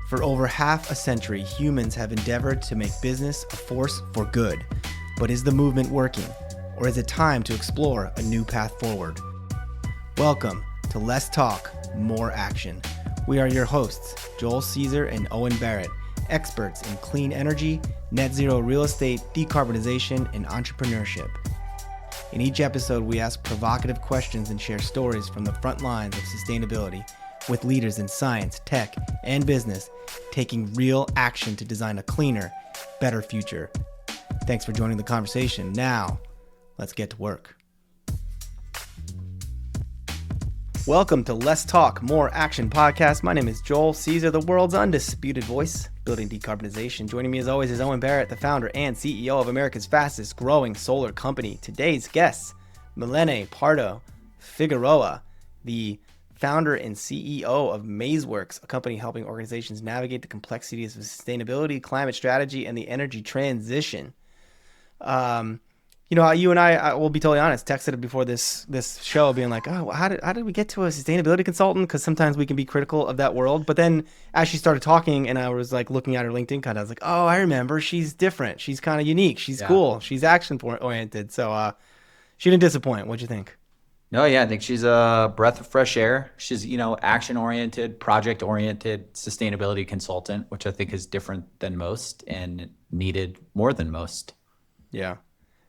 For over half a century, humans have endeavored to make business a force for good. But is the movement working? Or is it time to explore a new path forward? Welcome to Less Talk, More Action. We are your hosts, Joel Caesar and Owen Barrett, experts in clean energy, net zero real estate, decarbonization, and entrepreneurship. In each episode, we ask provocative questions and share stories from the front lines of sustainability with leaders in science, tech, and business taking real action to design a cleaner, better future. Thanks for joining the conversation. Now, let's get to work. Welcome to Less Talk, More Action podcast. My name is Joel Caesar, the world's undisputed voice, building decarbonization. Joining me as always is Owen Barrett, the founder and CEO of America's fastest growing solar company. Today's guests, Milene Pardo Figueroa, the founder and CEO of MazeWorks, a company helping organizations navigate the complexities of sustainability, climate strategy, and the energy transition. You and I will be totally honest, texted before this show being like, oh, how did we get to a sustainability consultant? Because sometimes we can be critical of that world. But then as she started talking and I was like looking at her LinkedIn I was like, oh, I remember. She's different. She's kind of unique. She's cool. She's action oriented. So she didn't disappoint. What'd you think? No, yeah, I think she's a breath of fresh air. She's, action-oriented, project-oriented sustainability consultant, which I think is different than most and needed more than most. Yeah.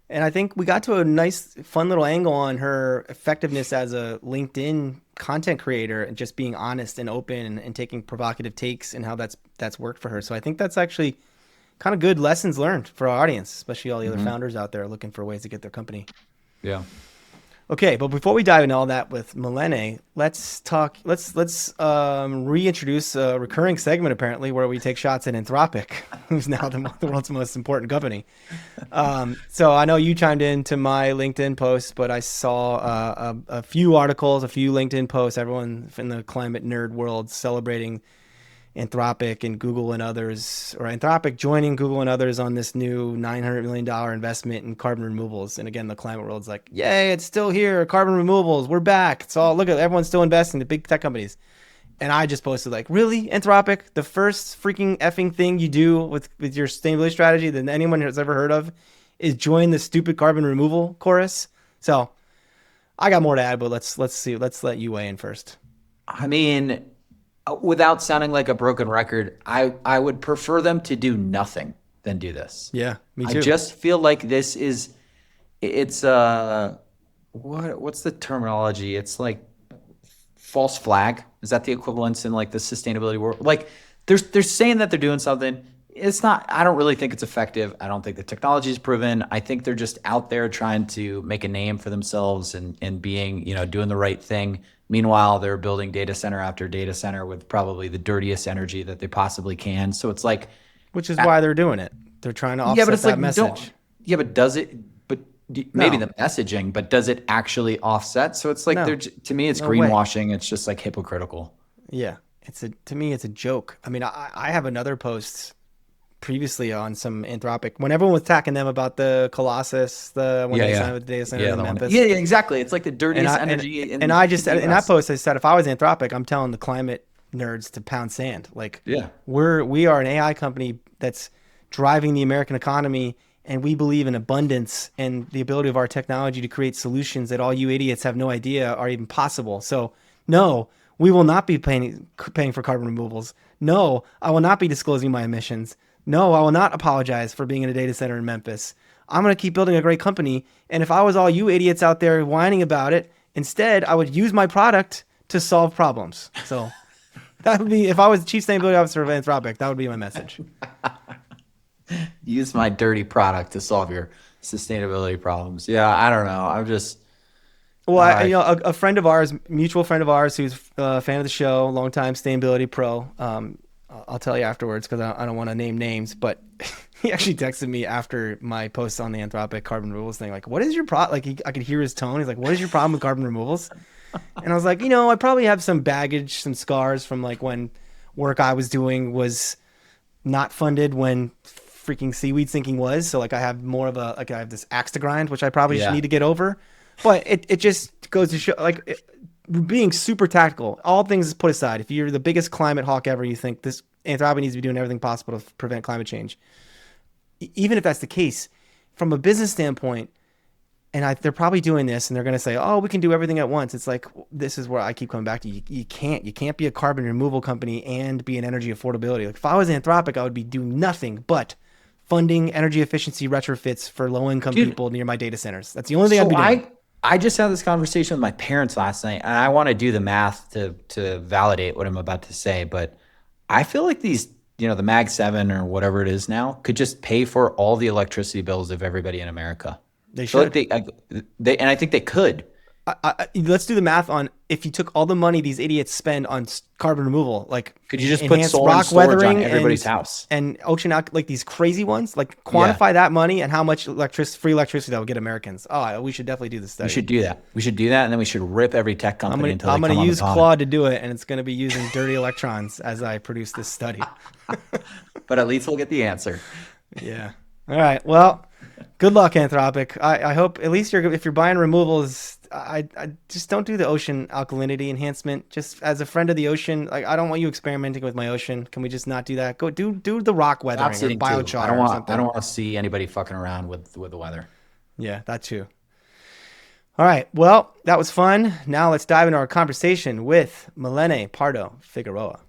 And I think we got to a nice, fun little angle on her effectiveness as a LinkedIn content creator and just being honest and open and taking provocative takes and how that's worked for her. So I think that's actually kind of good lessons learned for our audience, especially all the other founders out there looking for ways to get their company. Yeah. Okay, but before we dive into all that with Milene, let's reintroduce a recurring segment apparently where we take shots at Anthropic, who's now the world's most important company. So I know you chimed into my LinkedIn post, but I saw a few articles, a few LinkedIn posts, everyone in the climate nerd world celebrating Anthropic and Google and others, or Anthropic joining Google and others on this new $900 million investment in carbon removals. And again, the climate world's like, yay, it's still here. Carbon removals, we're back. It's all, look at everyone's still investing, the big tech companies. And I just posted like, really, Anthropic, the first freaking effing thing you do with your sustainability strategy that anyone has ever heard of is join the stupid carbon removal chorus. So I got more to add, but let's let you weigh in first. I mean, without sounding like a broken record, I would prefer them to do nothing than do this. Yeah, me too. I just feel like it's what's the terminology? It's like false flag. Is that the equivalence in like the sustainability world? Like they're saying that they're doing something. It's not, I don't really think it's effective. I don't think the technology is proven. I think they're just out there trying to make a name for themselves and being, doing the right thing. Meanwhile, they're building data center after data center with probably the dirtiest energy that they possibly can. So it's like, which is why they're doing it. They're trying to offset that message. But does it? But maybe the messaging, but does it actually offset? So it's like, to me, it's greenwashing. It's just like hypocritical. Yeah, to me, it's a joke. I mean, I have another post previously on some Anthropic when everyone was attacking them about the Colossus, they signed with the data center in Memphis. Yeah, exactly. It's like the dirtiest energy. And I just in that post I said, if I was Anthropic, I'm telling the climate nerds to pound sand. Like, we are an AI company that's driving the American economy, and we believe in abundance and the ability of our technology to create solutions that all you idiots have no idea are even possible. So no, we will not be paying for carbon removals. No, I will not be disclosing my emissions. No, I will not apologize for being in a data center in Memphis. I'm going to keep building a great company. And if I was all you idiots out there whining about it, instead, I would use my product to solve problems. So that would be, if I was the chief sustainability officer of Anthropic, that would be my message. Use my dirty product to solve your sustainability problems. Yeah, I don't know. I'm just... Well, a friend of ours, mutual friend of ours, who's a fan of the show, longtime sustainability pro, I'll tell you afterwards because I don't want to name names, but he actually texted me after my post on the Anthropic carbon removals thing. Like, what is your problem? Like, I could hear his tone. He's like, what is your problem with carbon removals? And I was like, I probably have some baggage, some scars from like when work I was doing was not funded when freaking seaweed sinking was. So like I have more of I have this axe to grind, which I probably just need to get over. But it just goes to show, being super tactical, all things put aside, if you're the biggest climate hawk ever, you think this Anthropic needs to be doing everything possible to prevent climate change. Even if that's the case, from a business standpoint, they're probably doing this, and they're going to say, "Oh, we can do everything at once." It's like, this is where I keep coming back to you can't be a carbon removal company and be an energy affordability. Like, if I was Anthropic, I would be doing nothing but funding energy efficiency retrofits for low income people near my data centers. That's the only thing I'd be doing. I just had this conversation with my parents last night, and I want to do the math to validate what I'm about to say, but I feel like these, the Mag 7 or whatever it is now could just pay for all the electricity bills of everybody in America. They should. And I think they could. Let's do the math on, if you took all the money these idiots spend on carbon removal, like, could you just put solar and storage on everybody's house and ocean out, like these crazy ones, like quantify that money and how much free electricity that will get Americans. Oh, we should definitely do this study. We should do that. And then we should rip every tech company until I'm going to use Claude to do it, and it's going to be using dirty electrons as I produce this study. But at least we'll get the answer. Yeah. All right. Well, good luck, Anthropic. I hope at least if you're buying removals, I just don't do the ocean alkalinity enhancement. Just as a friend of the ocean, like, I don't want you experimenting with my ocean. Can we just not do that? Go do the rock weathering or biochar. I don't want to see anybody fucking around with the weather. Yeah, that too. All right. Well, that was fun. Now let's dive into our conversation with Milene Pardo Figueroa.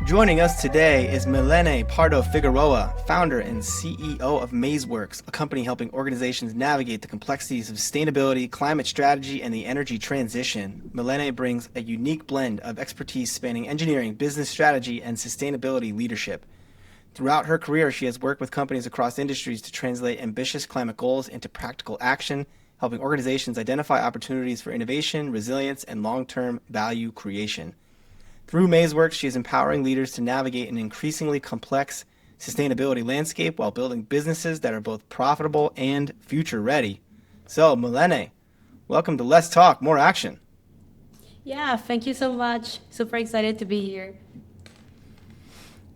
Joining us today is Milene Pardo Figueroa, founder and CEO of MazeWorks, a company helping organizations navigate the complexities of sustainability, climate strategy, and the energy transition. Milene brings a unique blend of expertise spanning engineering, business strategy, and sustainability leadership. Throughout her career, she has worked with companies across industries to translate ambitious climate goals into practical action, helping organizations identify opportunities for innovation, resilience, and long-term value creation. Through MazeWorks, she is empowering leaders to navigate an increasingly complex sustainability landscape while building businesses that are both profitable and future-ready. So, Milene, welcome to Let's Talk More Action. Yeah, thank you so much. Super excited to be here.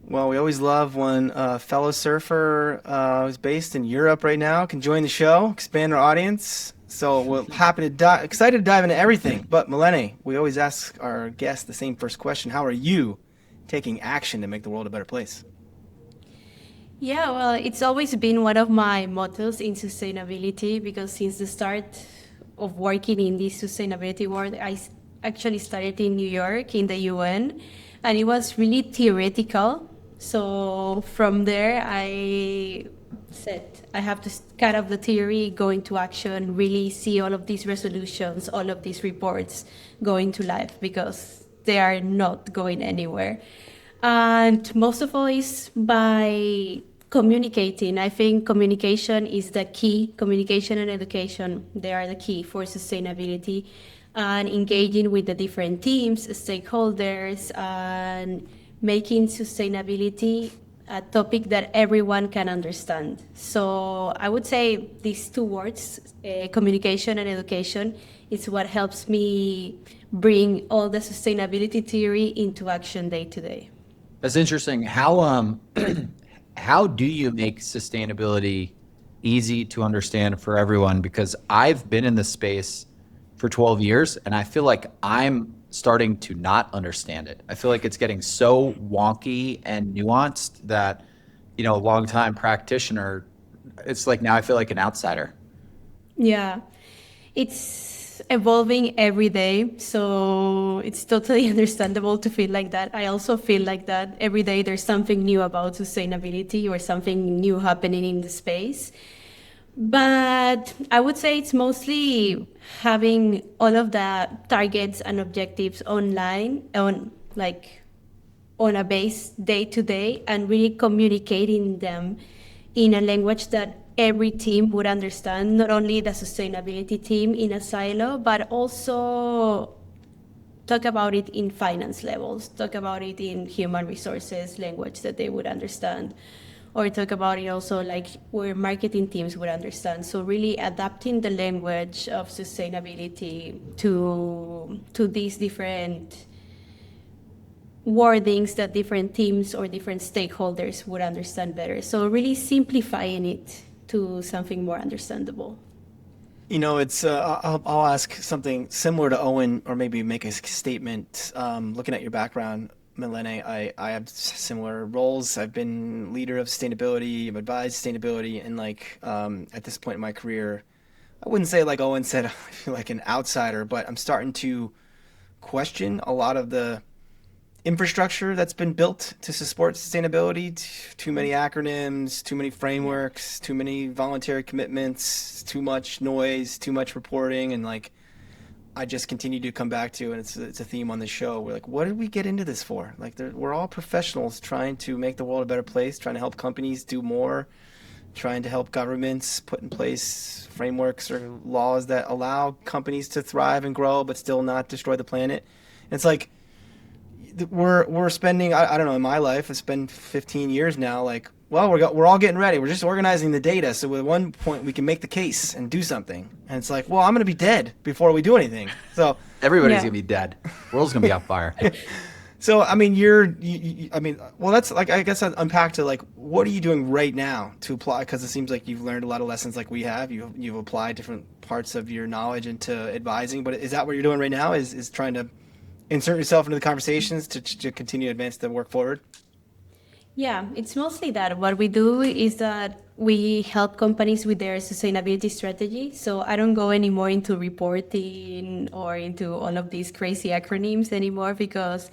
Well, we always love when a fellow surfer who's based in Europe right now can join the show, expand our audience. So we're excited to dive into everything. But Milene, we always ask our guests the same first question. How are you taking action to make the world a better place? Yeah, well, it's always been one of my mottos in sustainability, because since the start of working in this sustainability world, I actually started in New York in the UN, and it was really theoretical. So from there, I said I have to cut off the theory, go into action, really see all of these resolutions, all of these reports go into life, because they are not going anywhere. And most of all is by communicating. I think communication is the key. Communication and education, they are the key for sustainability, and engaging with the different teams, stakeholders, and making sustainability a topic that everyone can understand. So I would say these two words, communication and education, is what helps me bring all the sustainability theory into action day to day. That's interesting. How do you make sustainability easy to understand for everyone? Because I've been in this space for 12 years, and I feel like I'm starting to not understand it. I feel like it's getting so wonky and nuanced that, a longtime practitioner, it's like now I feel like an outsider. Yeah, it's evolving every day, so it's totally understandable to feel like that. I also feel like that every day there's something new about sustainability or something new happening in the space. But I would say it's mostly having all of the targets and objectives online on a base day to day, and really communicating them in a language that every team would understand, not only the sustainability team in a silo, but also talk about it in finance levels, talk about it in human resources language that they would understand, or talk about it also like where marketing teams would understand. So really adapting the language of sustainability to these different wordings that different teams or different stakeholders would understand better. So really simplifying it to something more understandable. It's I'll ask something similar to Owen, or maybe make a statement. Looking at your background, Milene, I have similar roles. I've been leader of sustainability, I've advised sustainability, and at this point in my career, I wouldn't say like Owen said, I feel like an outsider, but I'm starting to question a lot of the infrastructure that's been built to support sustainability. Too many acronyms, too many frameworks, too many voluntary commitments, too much noise, too much reporting, and I just continue to come back to, and it's a theme on the show. We're like, what did we get into this for? Like, we're all professionals trying to make the world a better place, trying to help companies do more, trying to help governments put in place frameworks or laws that allow companies to thrive and grow, but still not destroy the planet. And it's like we're spending I don't know, in my life it's been 15 years now, like, well, we're all getting ready, we're just organizing the data so at one point we can make the case and do something, and it's like, well, I'm gonna be dead before we do anything. So Everybody's Yeah. gonna be dead. World's gonna be on fire. so I mean I mean, well, that's like, I guess I'd unpack to like, what are you doing right now to apply, because it seems like you've learned a lot of lessons like we have. You've applied different parts of your knowledge into advising, but is that what you're doing right now, is trying to insert yourself into the conversations to continue to advance the work forward? Yeah, it's mostly that. What we do is that we help companies with their sustainability strategy. So I don't go anymore into reporting or into all of these crazy acronyms anymore, because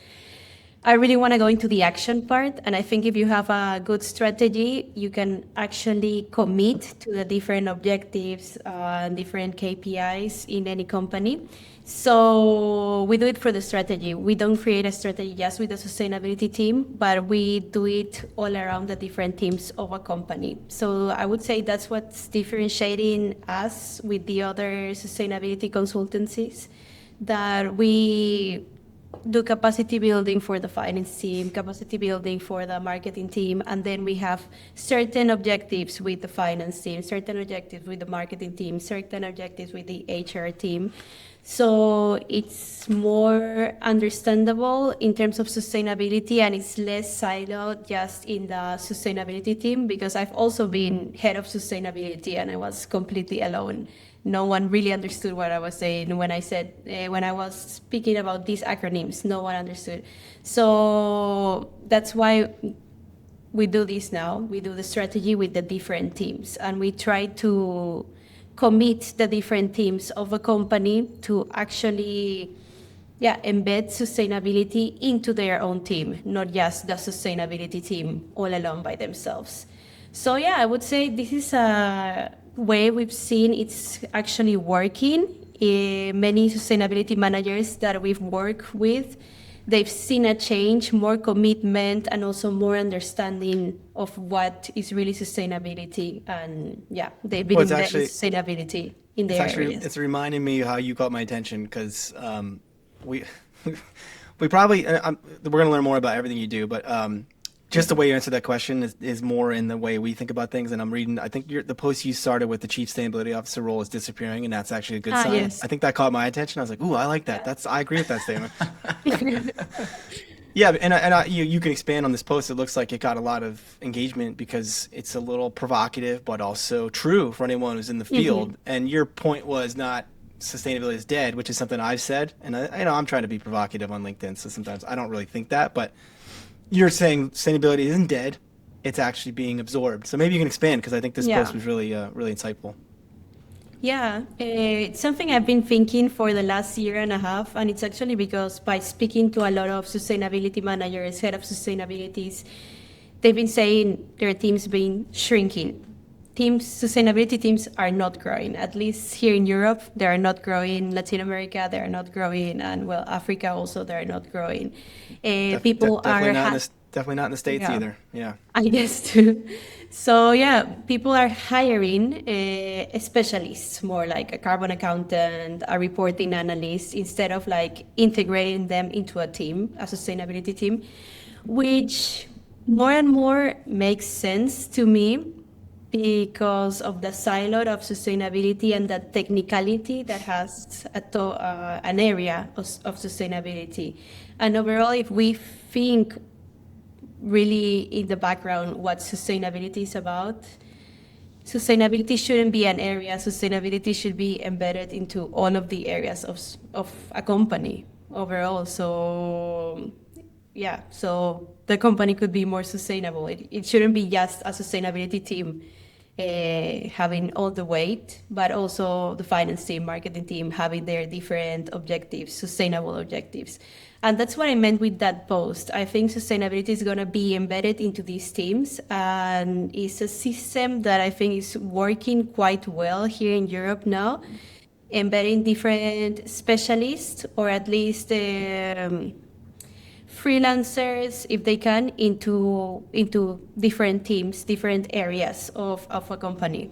I really want to go into the action part. And I think if you have a good strategy, you can actually commit to the different objectives, different KPIs in any company. So we do it for the strategy. We don't create a strategy just with the sustainability team, but we do it all around the different teams of a company. So I would say that's what's differentiating us with the other sustainability consultancies, that we do capacity building for the finance team, capacity building for the marketing team, and then we have certain objectives with the finance team, certain objectives with the marketing team, certain objectives with the HR team. So it's more understandable in terms of sustainability, and it's less siloed just in the sustainability team, because I've also been head of sustainability and I was completely alone. No one really understood what I was saying when I said, when I was speaking about these acronyms, no one understood. So that's why we do this now. We do the strategy with the different teams, and we try to commit the different teams of a company to actually, yeah, embed sustainability into their own team, not just the sustainability team all alone by themselves. So yeah, I would say this is a way we've seen it's actually working. Many sustainability managers that we've worked with, they've seen a change, more commitment, and also more understanding of what is really sustainability. And yeah, they've been Well, it's embedding actually sustainability in it's their actually areas. it's reminding me how you caught my attention, because we we probably we're going to learn more about everything you do, but just the way you answer that question is more in the way we think about things. And I'm reading, I think the post you started with, the chief sustainability officer role is disappearing, and that's actually a good sign. Yes. I think that caught my attention. I was like, ooh, I like that. I agree with that statement. Yeah, you can expand on this post. It looks like it got a lot of engagement because it's a little provocative, but also true for anyone who's in the field. And your point was not sustainability is dead, which is something I've said. And I'm trying to be provocative on LinkedIn, so sometimes I don't really think that. But you're saying sustainability isn't dead; it's actually being absorbed. So maybe you can expand, because I think this Yeah. post was really really insightful. Yeah, it's something I've been thinking for the last year and a half, and it's actually because by speaking to a lot of sustainability managers, head of sustainabilities, they've been saying their teams been shrinking. Sustainability teams are not growing. At least here in Europe, they are not growing. Latin America, they are not growing, and well, Africa also, they are not growing. People Definitely are not in definitely not in the States yeah. either. Yeah. I guess too. So yeah, people are hiring specialists, more like a carbon accountant, a reporting analyst, instead of like integrating them into a team, a sustainability team, which more and more makes sense to me because of the silo of sustainability and the technicality that has an area of sustainability. And overall, if we think really in the background what sustainability is about, sustainability shouldn't be an area. Sustainability should be embedded into all of the areas of a company overall. So, yeah, so the company could be more sustainable. It shouldn't be just a sustainability team having all the weight, but also the finance team, marketing team having their different objectives, sustainable objectives. And that's what I meant with that post. I think sustainability is going to be embedded into these teams, and it's a system that I think is working quite well here in Europe now, embedding different specialists, or at least freelancers, if they can, into different teams, different areas of a company.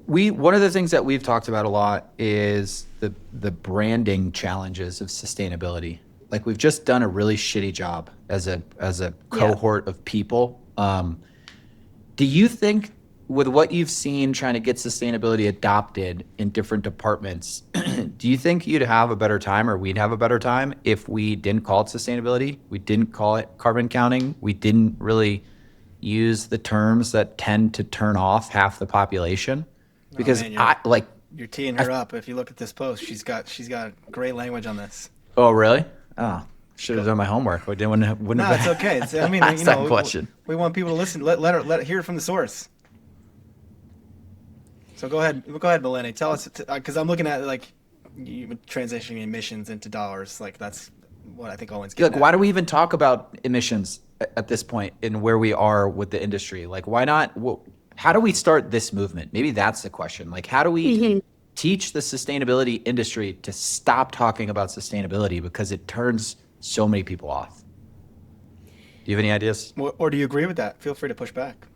One of the things that we've talked about a lot is the branding challenges of sustainability. Like, we've just done a really shitty job as a cohort of people. Do you think, with what you've seen trying to get sustainability adopted in different departments, do you think you'd have a better time, or we'd have a better time, if we didn't call it sustainability, we didn't call it carbon counting, we didn't really use the terms that tend to turn off half the population? Because you're teeing her up. If you look at this post, she's got great language on this. Oh, really? Oh, should have done my homework. Wouldn't have No, it's okay. I mean, Ask that question. We want people to listen. Let her hear it from the source. So go ahead, Milene. Tell us, because I'm looking at like you transitioning emissions into dollars. Like, that's what I think Owen's getting Like, why do we even talk about emissions at this point in where we are with the industry? Like, why not? How do we start this movement? Maybe that's the question. Like, how do we teach the sustainability industry to stop talking about sustainability, because it turns so many people off? Do you have any ideas? Or do you agree with that? Feel free to push back.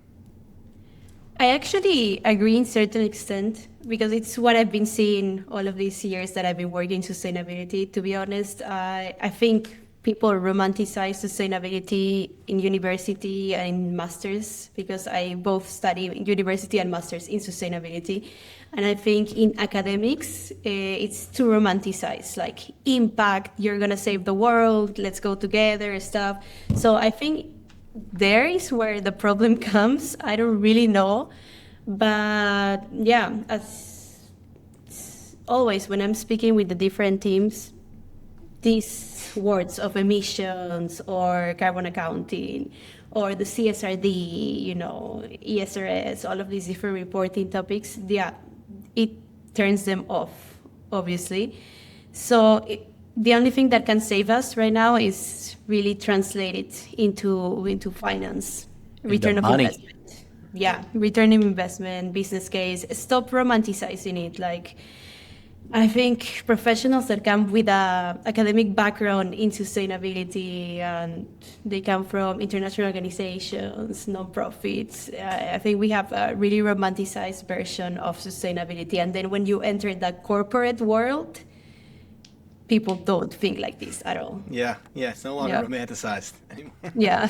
I actually agree in certain extent, because it's what I've been seeing all of these years that I've been working in sustainability. To be honest, I think people romanticize sustainability in university and in masters, because I both study in university and masters in sustainability. And I think in academics, it's too romanticized, like impact, you're going to save the world, let's go together, stuff. So I think there is where the problem comes. I don't really know. But yeah, as always, when I'm speaking with the different teams, these words of emissions or carbon accounting or the CSRD, ESRS, all of these different reporting topics, yeah, it turns them off, obviously. So the only thing that can save us right now is really translate it into finance, return of investment. Yeah, return of investment, business case. Stop romanticizing it. Like, I think professionals that come with a academic background in sustainability, and they come from international organizations, non-profits, I think we have a really romanticized version of sustainability. And then when you enter the corporate world, people don't think like this at all. Yeah, it's no longer romanticized anymore. Yeah.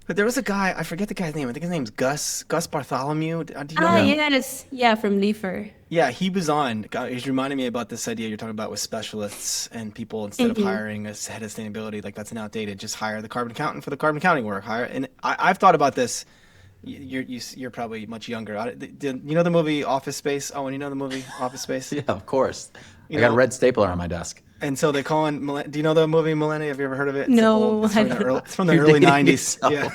But there was a guy, I forget the guy's name. I think his name's Gus Bartholomew. Do you know him? Yeah, from Leifer. Yeah, he was on. He's reminding me about this idea you're talking about with specialists and people, instead of hiring a head of sustainability, like, that's an outdated. Just hire the carbon accountant for the carbon accounting work. And I've thought about this. You're probably much younger. You know the movie Office Space? Oh, and you know the movie Office Space? Yeah, of course. I got a red stapler on my desk. And so they call in. Do you know the movie Milene? Have you ever heard of it? No. It's from the early 90s. Yeah.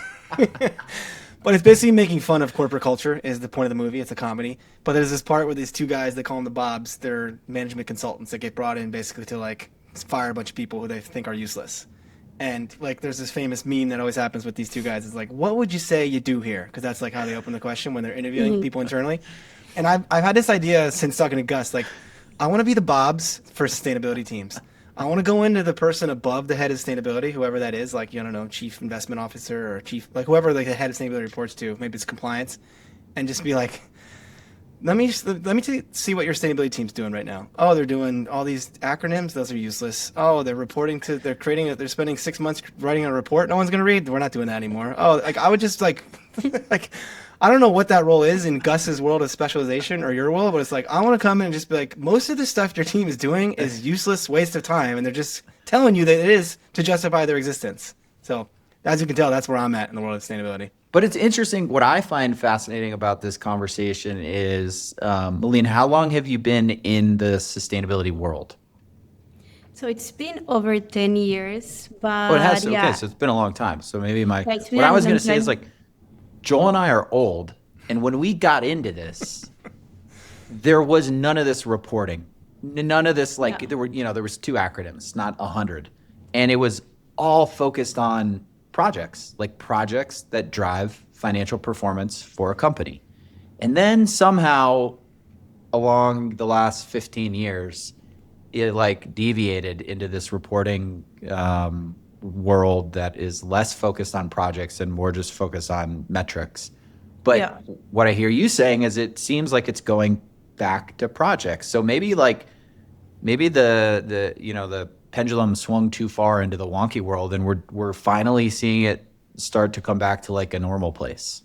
But it's basically making fun of corporate culture is the point of the movie. It's a comedy. But there's this part where these two guys, they call them the Bobs. They're management consultants that get brought in basically to, like, fire a bunch of people who they think are useless. And, like, there's this famous meme that always happens with these two guys. It's like, what would you say you do here? Because that's, like, how they open the question when they're interviewing people internally. And I've had this idea since talking to Gus. Like, I want to be the Bobs for sustainability teams. I want to go into the person above the head of sustainability, whoever that is, like, I don't know, chief investment officer or chief, like, whoever, like, the head of sustainability reports to, maybe it's compliance, and just be like, let me see what your sustainability team's doing right now. Oh, they're doing all these acronyms. Those are useless. Oh, they're they're spending 6 months writing a report no one's going to read. We're not doing that anymore. Oh, like, I would just, like, like, I don't know what that role is in Gus's world of specialization or your world, but it's like, I want to come in and just be like, most of the stuff your team is doing is useless, waste of time, and they're just telling you that it is to justify their existence. So as you can tell, that's where I'm at in the world of sustainability. But it's interesting. What I find fascinating about this conversation is, Milene, how long have you been in the sustainability world? So it's been over 10 years, Oh, it has. but Okay, yeah, so it's been a long time. So maybe yeah, it's been what I a was going long to say is time. like, Joel and I are old, and when we got into this, there was none of this reporting, none of this Yeah. like there was two acronyms, not 100, and it was all focused on projects, like projects that drive financial performance for a company. And then somehow along the last 15 years, it like deviated into this reporting world that is less focused on projects and more just focused on metrics. But Yeah. what I hear you saying is it seems like it's going back to projects. So maybe the pendulum swung too far into the wonky world, and we're finally seeing it start to come back to like a normal place.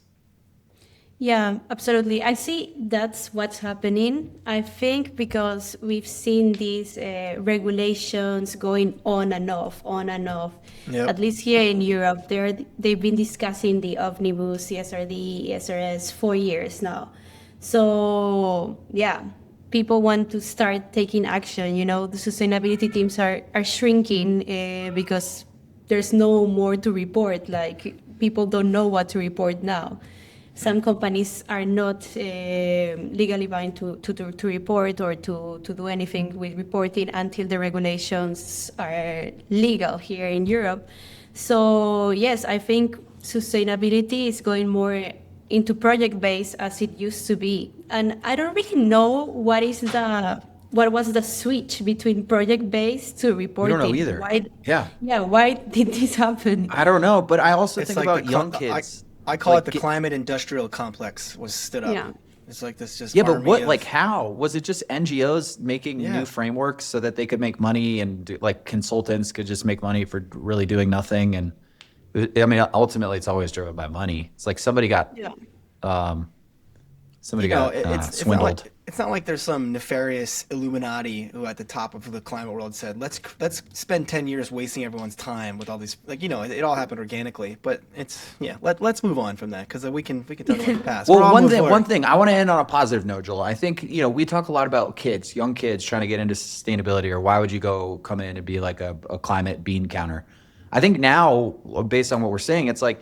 Yeah, absolutely. I see that's what's happening. I think because we've seen these regulations going on and off, on and off. Yep. At least here in Europe, they've been discussing the Omnibus, CSRD, ESRS for years now. So yeah, people want to start taking action. You know, the sustainability teams are shrinking because there's no more to report. Like people don't know what to report now. Some companies are not legally bound to report or to do anything with reporting until the regulations are legal here in Europe. So yes, I think sustainability is going more into project based as it used to be. And I don't really know what was the switch between project based to We don't know reporting. either. Yeah. Yeah, why did this happen? I don't know, but I also It's think like about young kids. I call it Like, the climate industrial complex was stood up. Yeah. It's like this just yeah, but army what, of, like, how? Was it just NGOs making Yeah. new frameworks so that they could make money and like consultants could just make money for really doing nothing? And I mean, ultimately, it's always driven by money. It's like Yeah. um, somebody you know, got it's not swindled. like there's some nefarious Illuminati who at the top of the climate world said let's spend 10 years wasting everyone's time with all these, like, you know, it all happened organically. But it's, yeah, let's move on from that, because we can talk about the past. We're Well, all one moved thing, forward. one thing I want to end on a positive note, Joel. I think, we talk a lot about kids, young kids trying to get into sustainability, or why would you come in and be like a climate bean counter? I think now, based on what we're saying, it's like,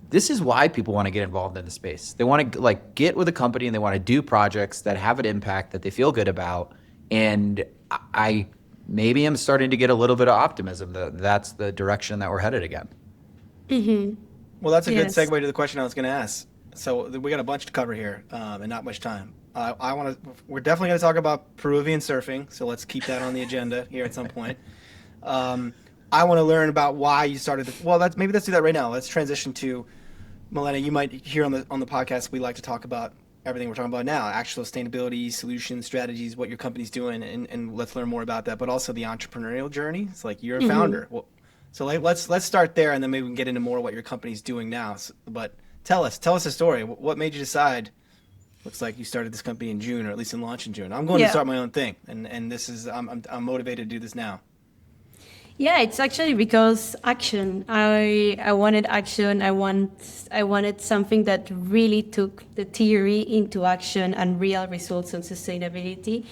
this is why people want to get involved in the space. They want to like get with a company and they want to do projects that have an impact that they feel good about. And I maybe am starting to get a little bit of optimism that that's the direction that we're headed again. Well, that's a good Yes. segue to the question I was going to ask. So we got a bunch to cover here, and not much time. We're definitely going to talk about Peruvian surfing, so let's keep that on the agenda here at some point. I want to learn about why you started. Maybe let's do that right now. Let's transition to Milena. You might hear on the podcast, we like to talk about everything we're talking about now: actual sustainability solutions, strategies, what your company's doing, and let's learn more about that. But also the entrepreneurial journey. It's like you're a founder. Well, so like let's start there, and then maybe we can get into more what your company's doing now. But tell us a story. What made you decide? Looks like you started this company in June, or at least in launch in June. I'm going to Yeah. start my own thing, and this is I'm motivated to do this now. Yeah, it's actually because action. I wanted action. I wanted something that really took the theory into action and real results on sustainability.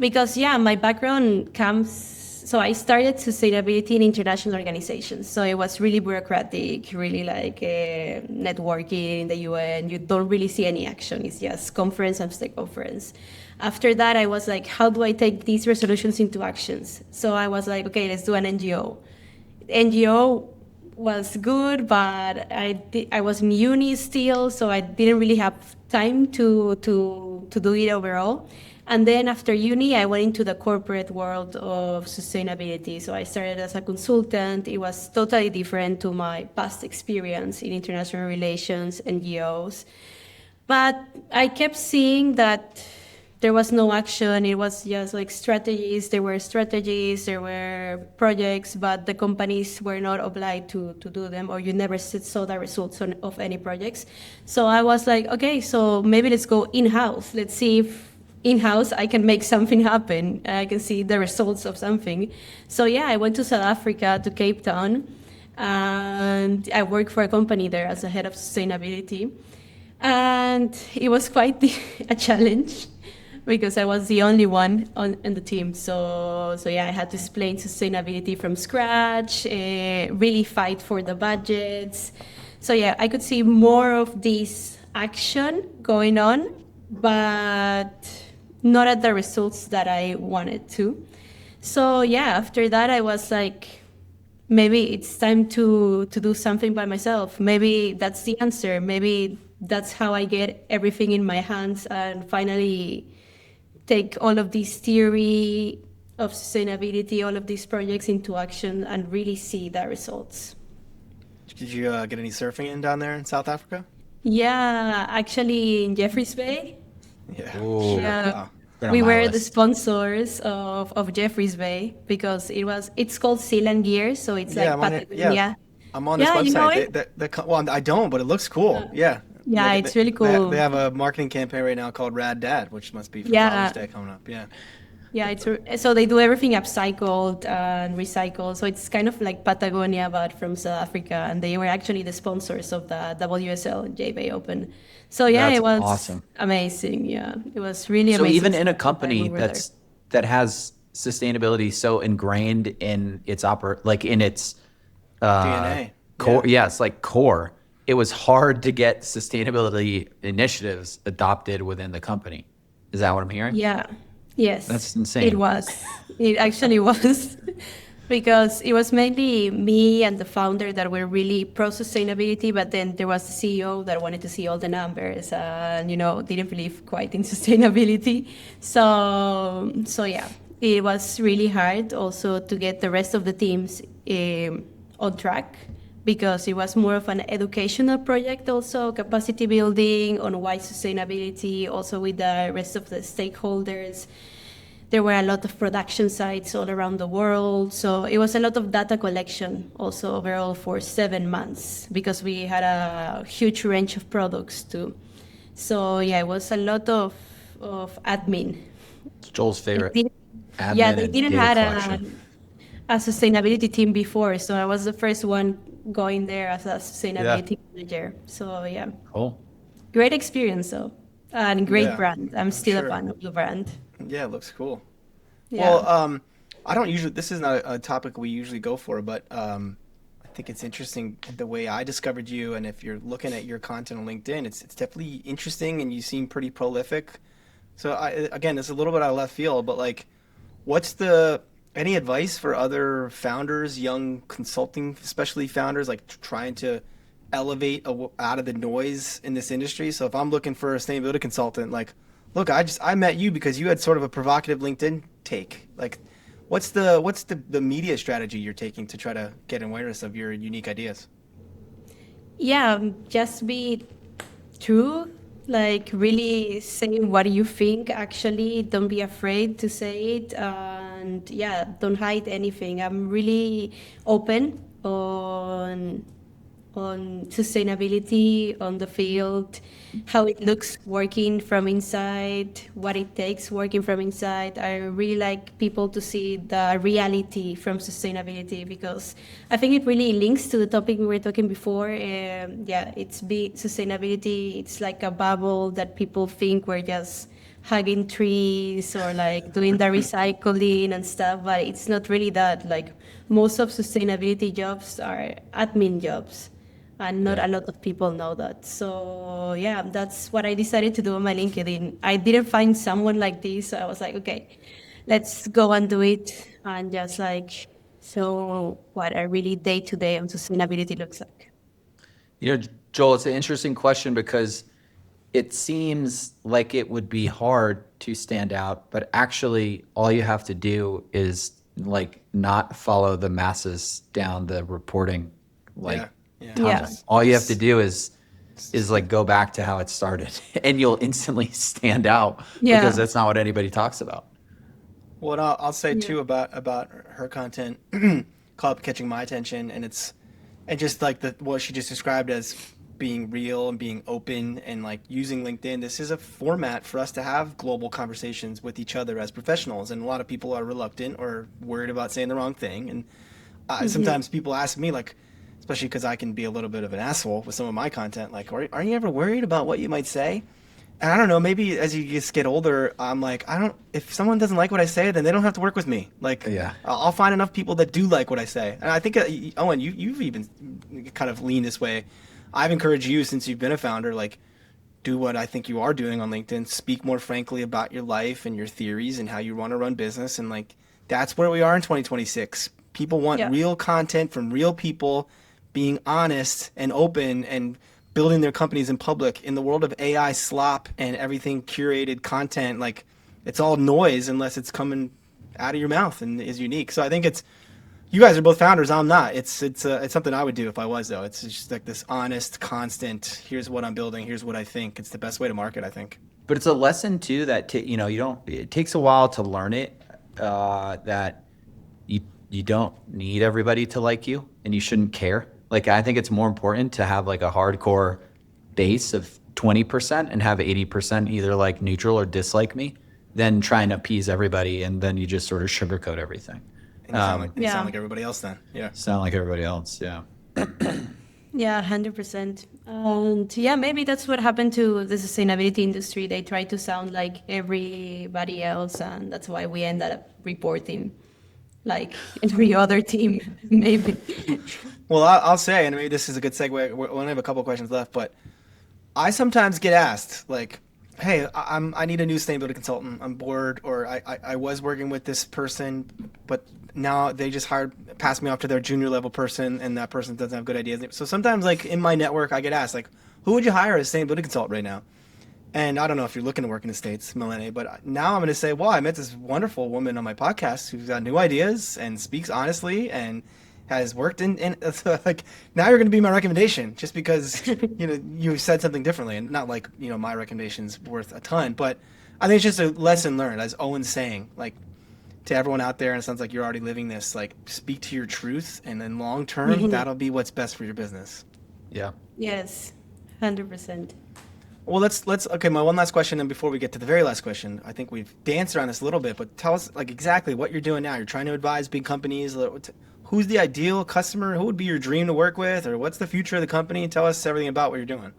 Because yeah, my background comes. So I started sustainability in international organizations. So it was really bureaucratic, really like networking in the UN. You don't really see any action. It's just conference after conference. After that, I was like, how do I take these resolutions into actions? So I was like, okay, let's do an NGO. NGO was good, but I was in uni still, so I didn't really have time to do it overall. And then after uni, I went into the corporate world of sustainability. So I started as a consultant. It was totally different to my past experience in international relations, NGOs. But I kept seeing that there was no action. It was just like strategies. There were projects, but the companies were not obliged to do them, or you never saw the results of any projects. So I was like, okay, so maybe let's go in-house. Let's see if in-house I can make something happen. I can see the results of something. So yeah, I went to South Africa, to Cape Town, and I work for a company there as a head of sustainability. And it was quite a challenge because I was the only one on the team. So yeah, I had to explain sustainability from scratch, really fight for the budgets. So yeah, I could see more of this action going on, but not at the results that I wanted to. So yeah, after that, I was like, maybe it's time to do something by myself. Maybe that's the answer. Maybe that's how I get everything in my hands and finally take all of this theory of sustainability, all of these projects into action and really see the results. Did you get any surfing in down there in South Africa? Yeah, actually in Jeffreys Bay. Yeah. Ooh, Yeah. Wow. been on We my were the list. sponsors of Jeffreys Bay because it's called Seal and Gear, so it's Yeah, like I'm on it. Yeah, Patagonia. I'm on this Yeah, you know website. it? Well, I don't, but it looks cool. Yeah. Yeah, it's really They cool. have a marketing campaign right now called Rad Dad, which must be for Father's Yeah, Day coming up. Yeah. yeah, so they do everything upcycled and recycled. So it's kind of like Patagonia, but from South Africa, and they were actually the sponsors of the WSL J-Bay Open. So yeah, That's it was awesome. amazing. Yeah, it was really So amazing even in a the time we company were there. that has sustainability so ingrained in its like in its DNA. core, Yeah. yeah, it's like core. It was hard to get sustainability initiatives adopted within the company. Is that what I'm hearing? Yeah, yes, That's insane. it was. It actually was. Because it was mainly me and the founder that were really pro sustainability, but then there was the CEO that wanted to see all the numbers and didn't believe quite in sustainability. So yeah, it was really hard also to get the rest of the teams on track because it was more of an educational project, also capacity building on why sustainability, also with the rest of the stakeholders. There were a lot of production sites all around the world. So it was a lot of data collection also overall for 7 months because we had a huge range of products too. So yeah, it was a lot of admin. It's Joel's They favorite, didn't, yeah, admin they and didn't data had collection. a sustainability team before. So I was the first one going there as a Yeah. sustainability manager. So yeah, Cool. great experience though. And great Yeah. brand. I'm I'm still a sure. fan of the brand. Yeah, it looks cool. Yeah. Well, I don't usually, this is not a topic we usually go for, but I think it's interesting the way I discovered you. And if you're looking at your content on LinkedIn, it's definitely interesting and you seem pretty prolific. So again, it's a little bit out of left field, but like, what's any advice for other founders, young consulting, especially founders, like trying to elevate out of the noise in this industry? So if I'm looking for a sustainability consultant, like, look, I met you because you had sort of a provocative LinkedIn take. Like, what's the media strategy you're taking to try to get awareness of your unique ideas? Yeah, just be true, like really saying what you think actually. Don't be afraid to say it. And yeah, don't hide anything. I'm really open on sustainability on the field, how it looks working from inside, what it takes working from inside. I really like people to see the reality from sustainability because I think it really links to the topic we were talking before. Yeah, sustainability. It's like a bubble that people think we're just hugging trees or like doing the recycling and stuff, but it's not really that. Like most of sustainability jobs are admin jobs and not Yeah. a lot of people know that. So yeah, that's what I decided to do on my LinkedIn. I didn't find someone like this, so I was like, okay, let's go and do it and just like show what a really day to day on sustainability looks like. Joel, it's an interesting question because it seems like it would be hard to stand out, but actually all you have to do is like not follow the masses down the reporting like Yeah, yeah. tunnel. Yes. All you have to do is like go back to how it started and you'll instantly stand out because Yeah. that's not what anybody talks about. What I'll say Yeah. too about her content caught catching my attention, and just like what she just described as being real and being open and like using LinkedIn. This is a format for us to have global conversations with each other as professionals, and a lot of people are reluctant or worried about saying the wrong thing. And Hmm. sometimes people ask me like, especially because I can be a little bit of an asshole with some of my content. Like, are you ever worried about what you might say? And I don't know, maybe as you just get older, I'm like, if someone doesn't like what I say, then they don't have to work with me. Like, Yeah. I'll find enough people that do like what I say. And I think, Owen, you've even kind of leaned this way. I've encouraged you since you've been a founder, like, do what I think you are doing on LinkedIn, speak more frankly about your life and your theories and how you want to run business. And like, that's where we are in 2026. People want real content from real people being honest and open and building their companies in public. In the world of AI slop and everything curated content, like, it's all noise unless it's coming out of your mouth and is unique. So I think you guys are both founders. I'm not. It's something I would do if I was, though. It's just like this honest, constant, here's what I'm building, here's what I think. It's the best way to market, I think. But it's a lesson too that it takes a while to learn it, that you don't need everybody to like you, and you shouldn't care. Like, I think it's more important to have like a hardcore base of 20% and have 80% either like neutral or dislike me than trying to appease everybody, and then you just sort of sugarcoat everything. And you sound like everybody else then. Yeah. Sound like everybody else, yeah. Yeah, 100%. And yeah, maybe that's what happened to the sustainability industry. They try to sound like everybody else, and that's why we ended up reporting like every other team, maybe. Well, I'll say, and maybe this is a good segue. We only have a couple of questions left, but I sometimes get asked, like, hey, I need a new sustainability consultant. I'm bored, or I was working with this person, but now they just passed me off to their junior level person, and that person doesn't have good ideas. So sometimes, like, in my network, I get asked, like, who would you hire as a sustainability consultant right now? And I don't know if you're looking to work in the States, Milene, but now I'm going to say, well, I met this wonderful woman on my podcast who's got new ideas and speaks honestly and has worked in like, now you're going to be my recommendation just because, you said something differently, and not like, my recommendation's worth a ton, but I think it's just a lesson learned, as Owen's saying, like, to everyone out there, and it sounds like you're already living this, like, speak to your truth, and then long term, that'll be what's best for your business. Yeah. Yes, 100%. Well, let's okay. My one last question, and before we get to the very last question, I think we've danced around this a little bit, but tell us, like, exactly what you're doing now. You're trying to advise big companies. Who's the ideal customer? Who would be your dream to work with, or what's the future of the company? Tell us everything about what you're doing.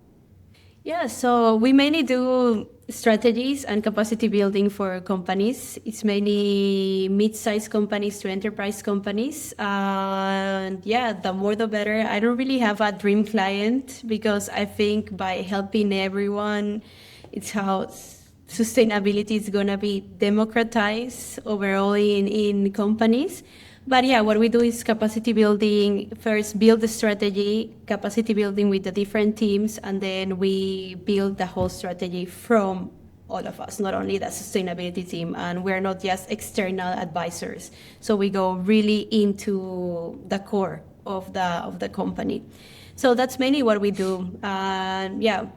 Yeah, so we mainly do strategies and capacity building for companies. It's mainly mid-sized companies to enterprise companies. And yeah, the more the better. I don't really have a dream client because I think by helping everyone, it's how sustainability is going to be democratized overall in companies. But yeah, what we do is capacity building. First, build the strategy, capacity building with the different teams, and then we build the whole strategy from all of us, not only the sustainability team. And we're not just external advisors. So we go really into the core of the company. So that's mainly what we do. And yeah,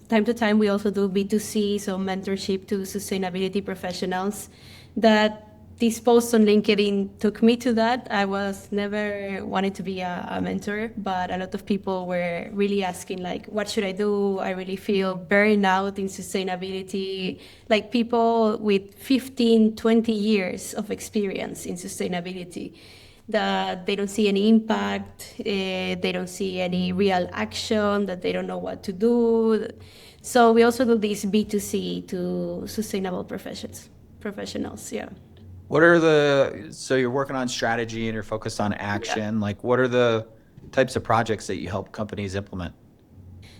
time to time, we also do B2C, so mentorship to sustainability professionals. That this post on LinkedIn took me to that. I was never wanted to be a mentor, but a lot of people were really asking, like, what should I do? I really feel burned out in sustainability. Like, people with 15, 20 years of experience in sustainability, that they don't see any impact, they don't see any real action, that they don't know what to do. So we also do this B2C to sustainable professionals, yeah. So you're working on strategy and you're focused on action. Yeah. Like, what are the types of projects that you help companies implement?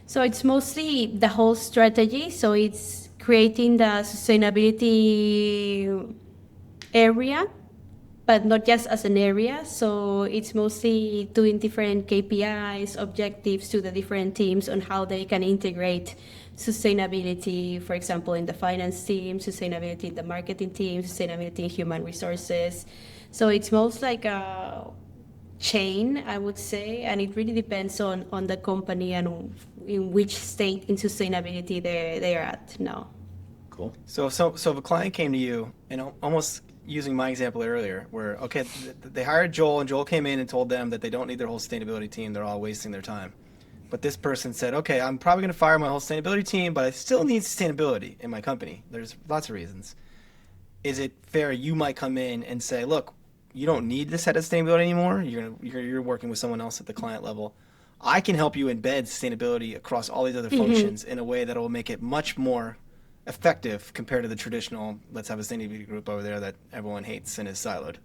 So it's mostly the whole strategy. So it's creating the sustainability area, but not just as an area. So it's mostly doing different KPIs, objectives to the different teams on how they can integrate sustainability, for example, in the finance team, sustainability in the marketing team, sustainability in human resources. So it's most like a chain, I would say, and it really depends on the company and in which state in sustainability they are at now. Cool. So if a client came to you, and almost using my example earlier, where, okay, they hired Joel, and Joel came in and told them that they don't need their whole sustainability team, they're all wasting their time. But this person said, okay, I'm probably going to fire my whole sustainability team, but I still need sustainability in my company. There's lots of reasons. Is it fair you might come in and say, look, you don't need this head of sustainability anymore. You're working with someone else at the client level. I can help you embed sustainability across all these other functions in a way that will make it much more effective compared to the traditional, let's have a sustainability group over there that everyone hates and is siloed.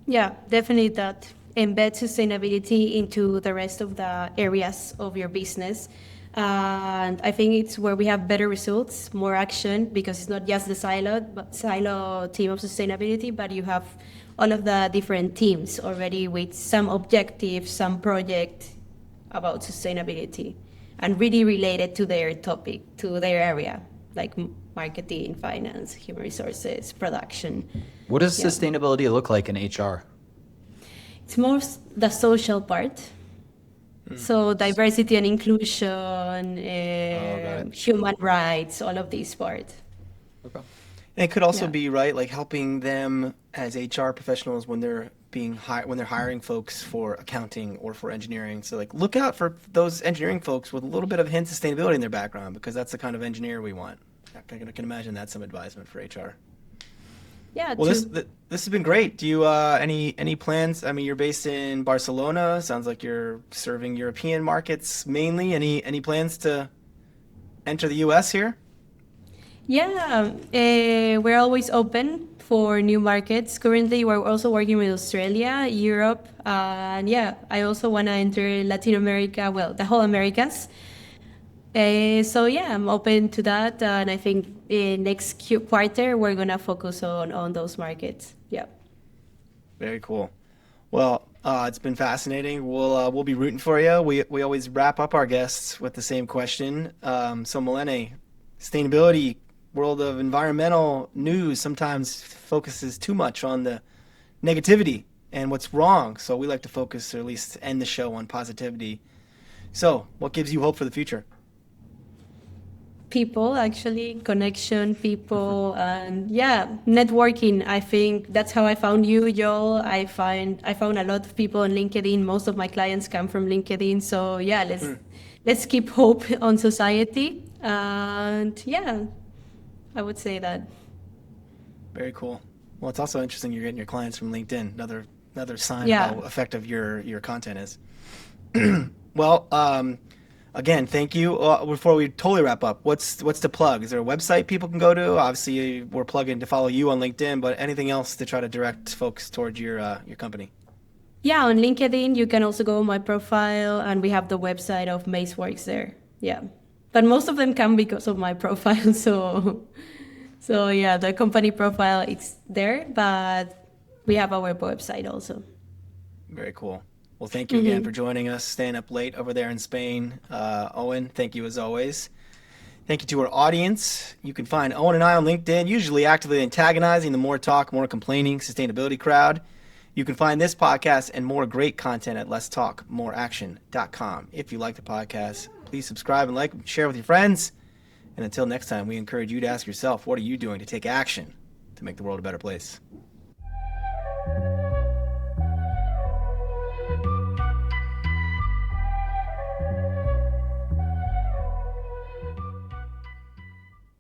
Yeah, definitely that. Embed sustainability into the rest of the areas of your business. And I think it's where we have better results, more action, because it's not just the silo team of sustainability, but you have all of the different teams already with some objectives, some project about sustainability, and really related to their topic, to their area, like marketing, finance, human resources, production. What does sustainability look like in HR? It's more the social part. So diversity and inclusion, human rights, all of these parts. Okay. And it could also be, right, like helping them as HR professionals when they're when they're hiring folks for accounting or for engineering. So like look out for those engineering folks with a little bit of hint of sustainability in their background, because that's the kind of engineer we want. I can imagine that's some advisement for HR. Yeah. Well, this has been great. Do you any plans? I mean, you're based in Barcelona. Sounds like you're serving European markets mainly. Any plans to enter the U.S. here? Yeah, we're always open for new markets. Currently, we're also working with Australia, Europe, and yeah, I also want to enter Latin America, well, the whole Americas. So yeah, I'm open to that, and I think next quarter we're gonna focus on those markets. Yeah. Very cool. Well, it's been fascinating. We'll be rooting for you. We always wrap up our guests with the same question. So Milene, sustainability, world of environmental news sometimes focuses too much on the negativity and what's wrong. So we like to focus, or at least end the show, on positivity. So what gives you hope for the future? People, actually, connection, people, and yeah, networking. I think that's how I found you, Joel. I found a lot of people on LinkedIn. Most of my clients come from LinkedIn. So yeah, let's keep hope on society. And yeah, I would say that. Very cool. Well, it's also interesting you're getting your clients from LinkedIn. Another sign of how effective your content is. Well, again, thank you. Before we totally wrap up, what's the plug? Is there a website people can go to? Obviously, we're plugging to follow you on LinkedIn, but anything else to try to direct folks towards your company? Yeah, on LinkedIn, you can also go on my profile, and we have the website of Maceworks there. Yeah, but most of them come because of my profile. So yeah, the company profile is there, but we have our website also. Very cool. Well, thank you again for joining us, staying up late over there in Spain. Owen, thank you as always. Thank you to our audience. You can find Owen and I on LinkedIn, usually actively antagonizing the more talk, more complaining sustainability crowd. You can find this podcast and more great content at letstalkmoreaction.com. If you like the podcast, please subscribe and like, share with your friends. And until next time, we encourage you to ask yourself, what are you doing to take action to make the world a better place?